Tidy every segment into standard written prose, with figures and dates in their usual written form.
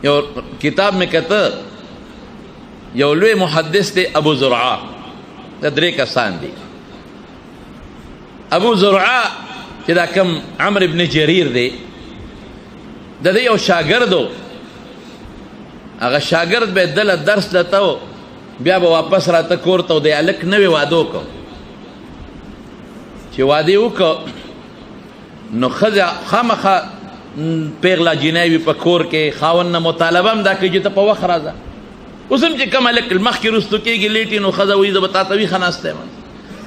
یو کتاب میں کته یو لوی محدث دی ابو زرعه دا 3 کسان دي. ابو زرعه چې دا کم عمرو ابن جریر دی د دې یو شاګردو، هغه شاګرد به دله درس لته بیا به واپس راته کور ته د هلک نوی واده وکړو. چې واده وکړو نو ښځه خامخا پیغله جینۍ وي په کور کې، خاوند نه مطالبه هم دا کوي چې ته په وخت راځه. اوس هم چې کوم هلک مخکې رستو کېږي لیټي نو ښځه وایي زه به تا ته ویښه ناسته یم،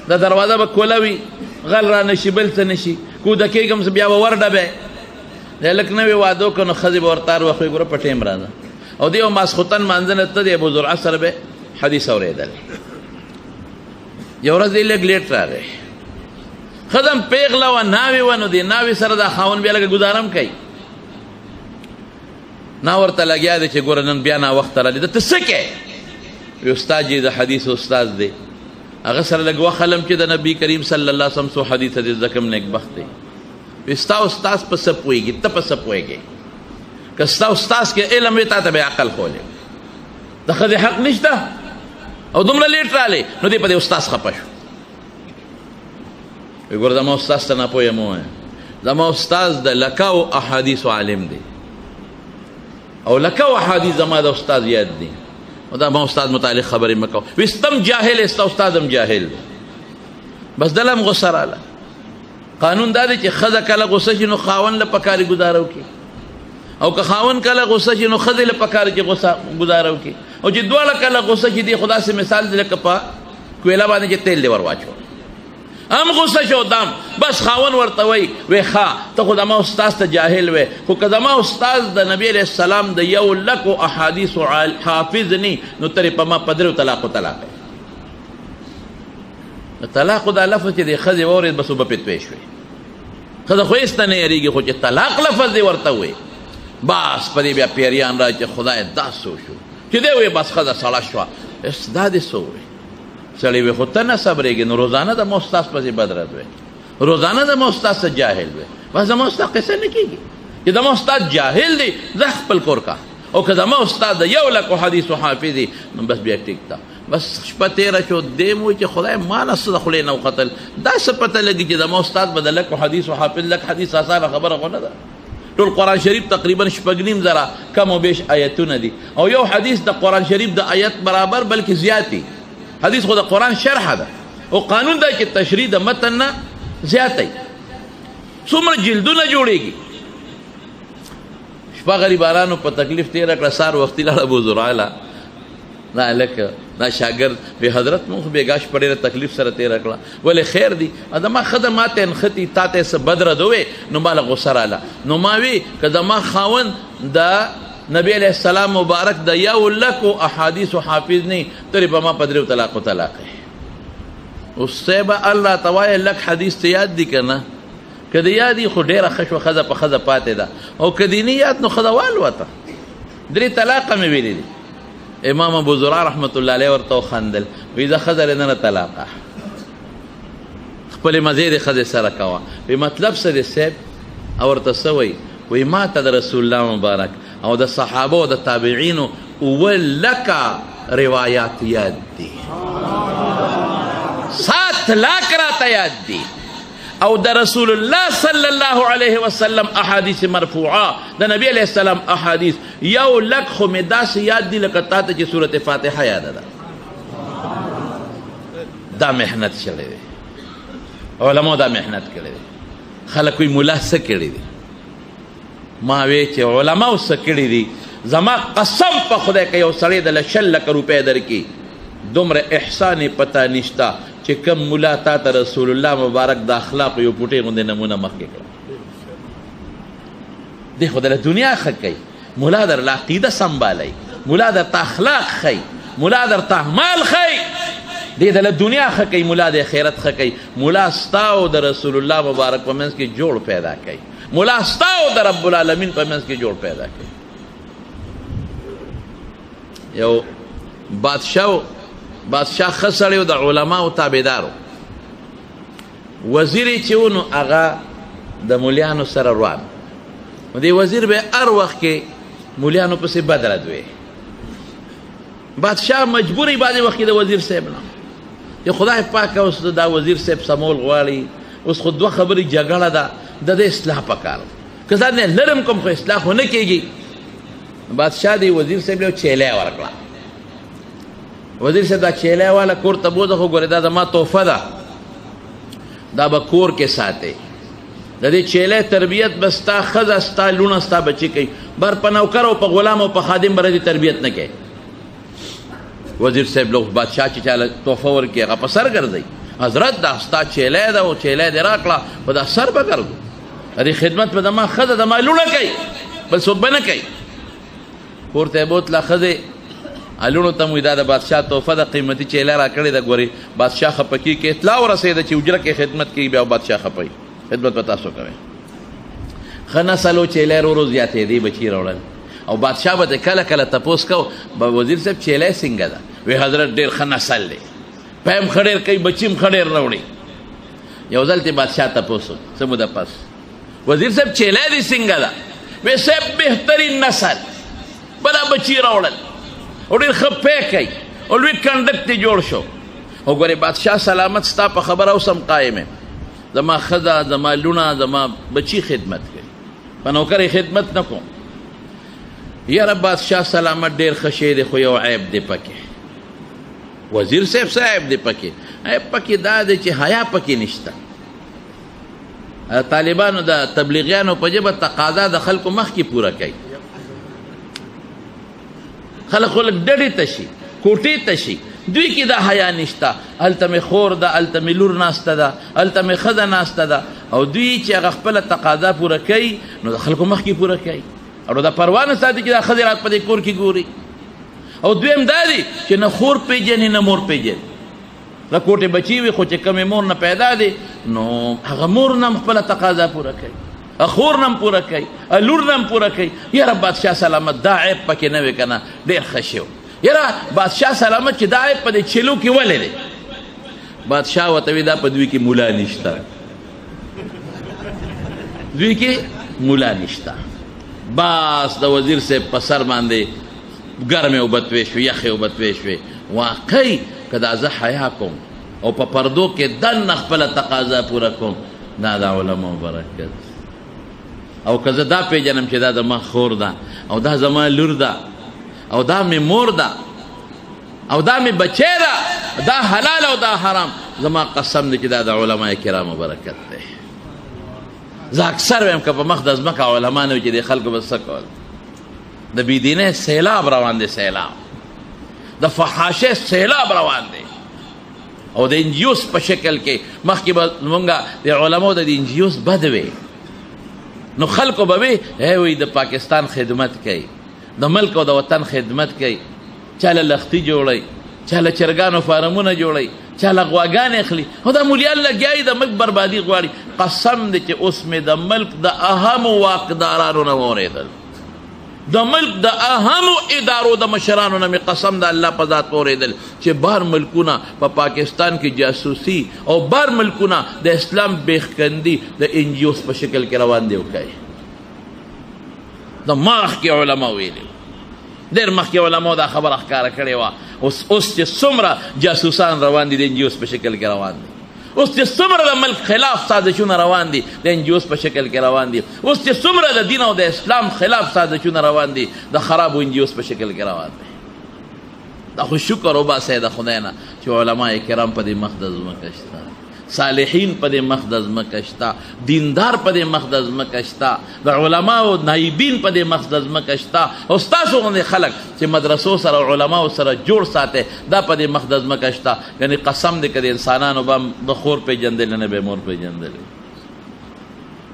دا دروازه به کوله وي، غل را نشي بل څه نشي، کوده کېږم زه بیا به ورډبې. د هلک نوی واده وکړو نو ښځې به ورته هر وخت وایي ګوره په ټایم راځه. او دی یو ماسخوتن مانځنه ته د ابو زرعه سره به حدیث اورېدل. یو ورځ دی لږ لیټ راغی، ښځه هم پیغله وه، ناوې وه، نو دې ناوې سره دا خاوند بیا لږه ګزاره کوي. نا ورته لګیا دی چې ګوره نن بیا ناوخته راغلي، ده ته څه کوې؟ وی استاد جی د حدیث استاد دی، هغه سره لږ وخلم چې د نبي کریم صلی الله علیه وسلم څو حدیث حدیث زه کوم نیکبخت دی. وی ستا استاذ په څه پوهېږي، ته په څه پوهېږې؟ که ستا استاذ کې علم وي تا ته به عقل ښولې، د ښځې حق نشته او دومره لیټ رالی. نو دی په دې استاذ خفه شو. وی ګوره زما استاذ ته ناپوهه مه وایه، زما استاذ د لکاو احادیثو عالم دی او لکاو احادیث زما د استاذ یاد دی، او دا ما استاد متعلق خبرې مه کوه. وی ستم جاهل یې، ستا استاد هم جاهل دی. بس دله هم غصه راله. قانون دا دی چې ښځه کله غصه شي نو خاوند له پکار ګزاره وکړي، او که خاوند کله غصه شي نو ښځې له پکار چې ګزاره وکړي. او چې دواړه کله غصه شي دی خدا سي مثال دی لکه په کویله باندې چې تیل دی ور واچو، هم غصه شو دام بس خاوند ورته وایي وی ښه ته خو زما استاذ ته جاهل وی، خو که زما استاذ د نبي علیه السلام د 100,000 احادیثو حافظ نی نو ترې په ما په 3 طلاقو طلاق یې. د طلاقو دا لفظ چې د ښځې واورېد بس اوبه پې توی شوې. ښځه خو هېڅ ته نه یېرېږي، خو چې طلاق لفظ دې ورته ووایي بس په دې بیا پیریان را چې خدای دا څه وشو چې دی وایي بس ښځه سړه شوه. دا دې څه ووایي؟ سړی وی خو ته نه صبرېږي، نو روزانه د ما استاذ پسې بدرد وی، روزانه د ما استاذ څه جاهل وی. بس زما استاد قصه نه کېږي چې زما استاد جاهل دی، زه خپل کور کا. او که زما استاد د 100,000 حدیثو حافظ دی نو بس بیا ټیک ده. بس شپه تېره شو، دی م وایي چې خدای ما نه څه د خولې نه وختل، دا څه پته لګي چې زما استاد به د 100 حدیثو حافظ. 100 حدیث اسانه خبره خو نه ده. ټول قرآن شریف تقریبا 6.5 زره کم و بیش آیتونه دي، او یو حدیث د قرآن شریف د آیت برابر بلکې زیات دي. حدیث خو د قرآن شرحه ده، او قانون دا چې تشریح د متن نه زیاتی. څومره جلدونه جوړېږي. شپه غریبانو په تکلیف تېره کړه، سهار وختي لاړه ابو زرعه له دا هلک دا شاګرد وی حضرت مونږ خو بېګا شپه ډېره تکلیف سره تېره کړه. ولې خیر دی؟ زما ښځه ما ته نښتي، تا ته یې څه بد رد ووې نو ما له غوسه راله. نو ما وی که زما خاوند د نبی علیہ السلام مبارک د 100,000 احادیثو حافظ نه ترې په ما په 3 طلاقو طلاق یې. اوس صیبه الله ته وایه لږ حدیث ته یاد دي که نه؟ که د یاد دي خو ډېره ښه شوه، ښځه په ښځه پاتې ده. او که دې نه یاد نو ښځه والوته. 3 طلاقه مې ویلي دي. امام ابو زرعه رحمت الله علیه ورته وخندل، وایي زه ښځه لرې نه طلاقه، خپلې مزې دې ښځې سره کوه. وایي مطلب څه دی صیب؟ او ورته څه وایي؟ وایي ما ته د رسول الله مبارک او د صحابه او د تابعینو 1,00,000 روایات یاد دي، 7,00,000 راته یاد دي. او د رسول الله صلی الله علیه وسلم احادیث مرفوعه، د نبی علیه السلام احادیث 1,00,000 خو مې داسې یاد دي لکه تا ته چې سورت فاتحه یاده ده. دا محنت شوی دی، علماء دا محنت کړی دی. خلک وایي ملا څه کړي دي؟ ما وی چې علماو څه کړي دي، زما قسم په خدای که یو سړی د 1,00,000 روپۍ درکړي دومره احسان یې پته نشته چې کم ملا تا ته رسول الله مبارک د اخلاقو یو پوټۍ غوندې نمونه مخکې کړه. دی خو درله دنیا ښه کوي، ملا درله عقیده سنبالوي، ملا درته اخلاق ښیي، ملا درته اعمال ښیي. دی درله دنیا ښه کوي، ملا د آخرت ښه کوي. ملا ستا او د رسول الله مبارک په منځ کې جوړ پیدا کوي، ملا ستا او د رب العالمین په منځ کې جوړ پیدا کوي. یو بادشاه ښه سړی و، د علماو تابعدارو. وزیر یې چې و نو هغه د مولیانو سره روان. نو دې وزیر به هر وخت کې مولیانو پسې بد رد وی. بادشاه مجبوری بعضې وخت د وزیر صاحب نه چې خدای پاکه اوس دا وزیر صاحب سمول غواړي، اوس خو دوه خبرې جګړه ده، د دې اصلاح پکار که ځان نه لرم کوم خو اصلاح خو نه کېږي. بادشاه دی وزیر صاحب له چیلې ورکړه. وزیر صاحب دا چیلې والا کور ته بوځه، خو ګورې دا زما تحفه ده، دا به کور کې ساتئ. د دې چیلې تربیت به ستا ښځه ستا لوڼه ستا بچي کوي، بر په نوکر او په غلام او په خادم به دې تربیت نه کوي. وزیر صاحب له بادشاه چې چاله تحفه ورکړي هغه په سر ګرځئ. حضرت دا ستا چیلې ده او چیلې دې راکړه، په دا سر به ګرځو، د دې خدمت به زما ښځه زما لوڼه کوي، بل څوک به نه کوي. کور ته یې بوتله ښځې لوڼو ته مو دا د بادشاه تحفه د قیمتي چیلې راکړې ده. ګورې بادشاه خفه کېږي که اطلاع ورسېده چې حجره کې خدمت کوي، بیا بادشاه خفه وي. خدمت به تاسو کوئ. ښه نسل و چیلې ورو ورو زیاتېدې بچي راوړل، او بادشاه به کله کله تپوس کو به وزیر صاحب چیلې څنګه ده؟ وی حضرت ډېر ښه نسل دی، پیم ښه ډېر کوي، بچي هم ښه ډېر راوړي. یو ځل ته بادشاه تپوس څه موده پس وزیر صاحب چیلې دې څنګه ده؟ وی صاحب بهترین نسل، بلا بچي راوړل او ډېر ښه پی کوي او لوی کنډک دې جوړ شو. او ګورې بادشاه سلامت ستا په خبره اوس هم قایم یم، زما ښځه زما لوڼه زما بچي خدمت کوي، په نوکر یې خدمت نه کوم. یاره بادشاه سلامت ډېر ښه شی دی، خو یو عیب دی پکې. وزیر صاحب څه عیب دی پکې؟ عیب پکې دا دی چې حیا پکې نشته. طالبانو د تبلیغیانو په ژبه تقاضا د خلکو مخکې پوره کوي. خلک ډډې ته شي، کوټې ته شي، دوی کې دا حیا نشته. هلته مې خور ده، هلته مې لور ناسته ده، هلته مې ښځه ناسته ده، او دوی چې هغه خپله تقاضا پوره کوي نو د خلکو مخکې پوره کوي، او دا پروا نه ساتي چې دا ښځې رات په دې کور کې ګوري. او دویم دا دی چې نه خور پیژني نه مور پیژني. د کوټې بچي وي خو چې کمې مور نه پیدا دی نو هغه مور نه هم خپله تقاضا پوره کوي، خور نه هم پوره کوي، لور نه هم پوره کوي. یاره بادشاه سلامت دا عیب پکې نه وي که نه ډېر ښه شی و. یاره بادشاه سلامت چې دا عیب په دې چیلو کې ولې دی؟ بادشاه ورته وي دا په دوی کې مولا نشته، دوی کې مولا نشته. بس د وزیر صاحب په سر باندې ګرمې اوبه توی شوې، یخې اوبه توی شوې. واقعي که دا زه حیا کوم او په پردو کې دننه خپله تقاضا پوره کوم، دا د علماو برکت. او که زه دا پیژنم چې دا زما خور ده او دا زما لور ده او دا مې مور ده او دا مې بچی ده، دا حلال او دا حرام، زما قسم دی چې دا د علما کرامو برکت دی. زه اکثر ویم که په مخ د ځمکه علما نه وي چې د خلکو به څه کول. د بېدینۍ سیلاب روان دی، سیلاب د فحاشۍ سیلاب روان دی، او د انجیوس په شکل کې. مخکې به زمونږ د علماو د انجیوس بد وی، نو خلکو به وی وی د پاکستان خدمت کوي، د ملک او د وطن خدمت کوي، چاله لختي جوړوي، چاله چرګانو فارمونه جوړوي، چاله غواګانې اخلي، او دا مولیان لګیا د ملک بربادي غواړي. قسم دی چې اوس مې د ملک د اهمو واکدارانو نه واورېدل، د ملک د اهمو ادارو د مشرانو نه مې قسم د الله په ذات واورېدل چې بار ملکونه په پاکستان کې جاسوسي او بار ملکونه د اسلام بیخکندي د انجیوس په شکل کې روان دی وکوي. د مخکې علما ویلي، ډېر مخکې علماو دا خبره ښکاره کړې وه. اوس چې څومره جاسوسان روان دي د انجیوس په شکل کې روان دي، اوس چې څومره د ملک خلاف سازشونه روان دي د انجیوس په شکل کې روان دي، اوس چې څومره د دین او د اسلام خلاف سازشونه روان دي د خرابو انجیوس په شکل کې روان دي. دا خو شکر وباسئ د خدای نه چې علما کرام په دې مقدس ځمکه شته، صالحین په دې مقدس ځمکه شته، دیندار په دې مقدس ځمکه شته، د علماو نایبین په دې مقدس ځمکه شته. او ستاسو غوندې خلک چې مدرسو سره او علماو سره جوړ ساتئ دا په دې مقدس ځمکه شته. یعنې قسم دی که د انسانانو به د خور پیژندلې نه به مور پیژندلې،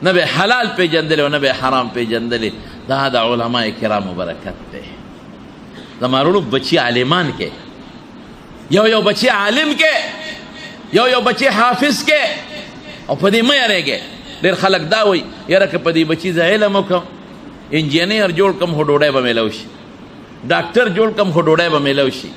نه به حلال پیژندلې او نه به حرام پیژندلې. دا د علما کرامو برکت دی. زما وروڼو بچي عالمان کې، یو بچي عالم کې، یو بچی حافظ کې، او په دې مه یارېږئ. ډېر خلک دا وایي یاره که په دې بچي زه علم وکړم، انجینیر جوړ کړم خو ډوډۍ به میلو شي، ډاکټر جوړ کړم خو ډوډۍ به میلو شي،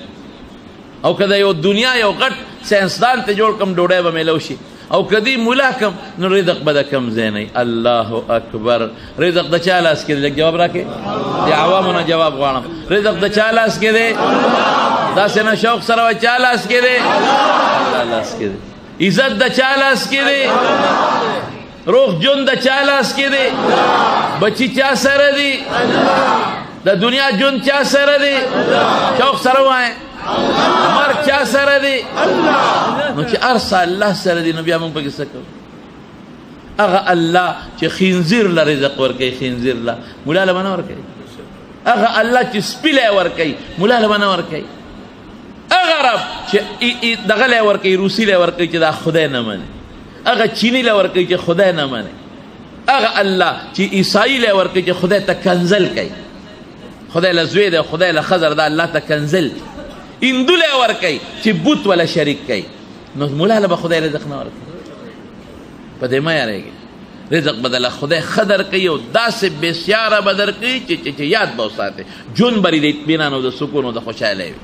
او که د یو دنیا یو غټ ساینسدان ته جوړ کړم ډوډۍ به میلو شي. او کدی مولا کم نو رزق به د کم ځای نه. الله اکبر. رزق د چا لاس کې دی؟ لږ جواب راکړئ. د عوامو نه جواب غواړم. رزق د چا لاس کې دی؟ داسې نه شوق سره وایي چا لاس کې دی؟ الله لاس کې دی. عزت د چا لاس کې دی؟ روغ جون د چا لاس کې دی؟ بچی چا سره دی؟ د دنیا جون چا سره دی؟ شوق سره وایي مرګ چا سره دی؟ نو چې هر څه الله سره دی نو بیا موږ پکې څه کوو؟ هغه الله چې خنزیر له رزق ورکوي، خنزیر له مولا له به نه ورکوي. هغه الله چې سپي له ورکوي مولا له به نه ورکوي. هغه رب چې دغه له ورکوي، روسي له ورکوي چې دا خدای نه مني. هغه چینی له ورکوي چې خدای نه مني. هغه الله چې عیسائی له ورکوي چې خدای ته کنزل کوي، خدای له زوی دی، خدای له خضر دا الله ته کنزل. هندو له ورکوي چې بوت ولا شریک کوي، نو مولا له به خدای رزق نه ورکوي. په دې مه یارېږي. رزق به دله خدای ښه درکوي او داسې بسیاره به درکوي چې یاد به وساتې. ژوند به د اطمینان او د سکون او د خوشحالۍ وي.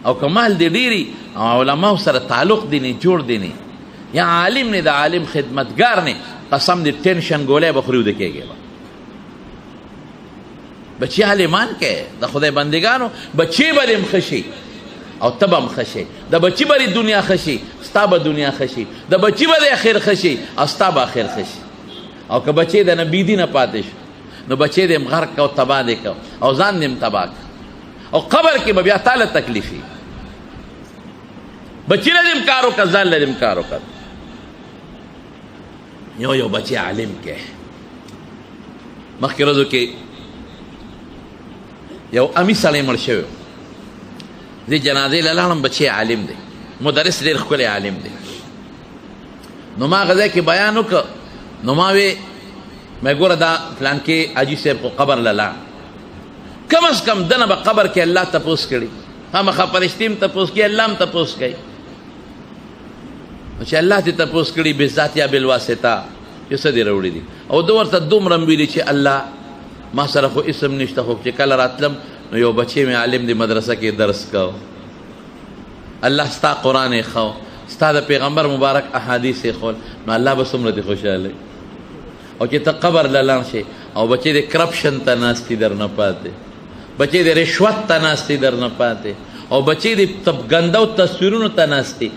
او که مال دې ډېري او علماو سره تعلق دې نه جوړ دې نه، یا عالم نه د عالم خدمتګار نه، قسم دې ټینشن ګولۍ به خوري وده کېږي. بچی عالمان کې د خدای بندگانو بچی به دې ښه شي او ته به هم ښه شي. د بچی به دنیا ښه شي، ستا به دنیا ښه شي. د بچی به د اخر ښه شي او ستا به اخر ښه شي. او که بچی د نه بېدینه پاتې شو نو بچی دې هم غرق کو، تباه دې کو او ځان دې هم تباه کو. او قبر کې به بیا تاله تکلیف وي. بچی له دې هم کار وکړه، ځان له دې هم کار وکړه. یو بچی عالم کې مخکې ورځو کې یو امی سړی مړ شوی، دې جنازې له لاړم، بچی عالم دی، مدرس ډېر ښکلی عالم دی. نو ما هغه ځای کې بیان وکړ. نو ما وې مې ګوره دا فلانکې حاجي صاحب خو قبر له لاړ، کم از کم دنه به قبر کې الله تپوس کړي، خامخا فرشتې هم تپوس کوي، الله هم تپوس کوي. نو چې الله دې تپوس کړي بالذات یا بالواسطه چې څه دې راوړي دي، او ده ورته دومره ویلي چې الله ما سره خو اسم نشته، خو چې کله راتلم نو یو بچی مې عالم دی مدرسه کې درس کو، الله ستا قرآن یې ښو، ستا د پیغمبر مبارک احادیث یې ښول، نو الله به څومره دې خوشحاله. او چې ته قبر له لاړ شې او بچی دې کرپشن ته ناست دي در نه پاتې، بچی دې رشوت ته ناست دي در نه پاتې، او بچی دې ګندو تصویرونو ته ناست دي.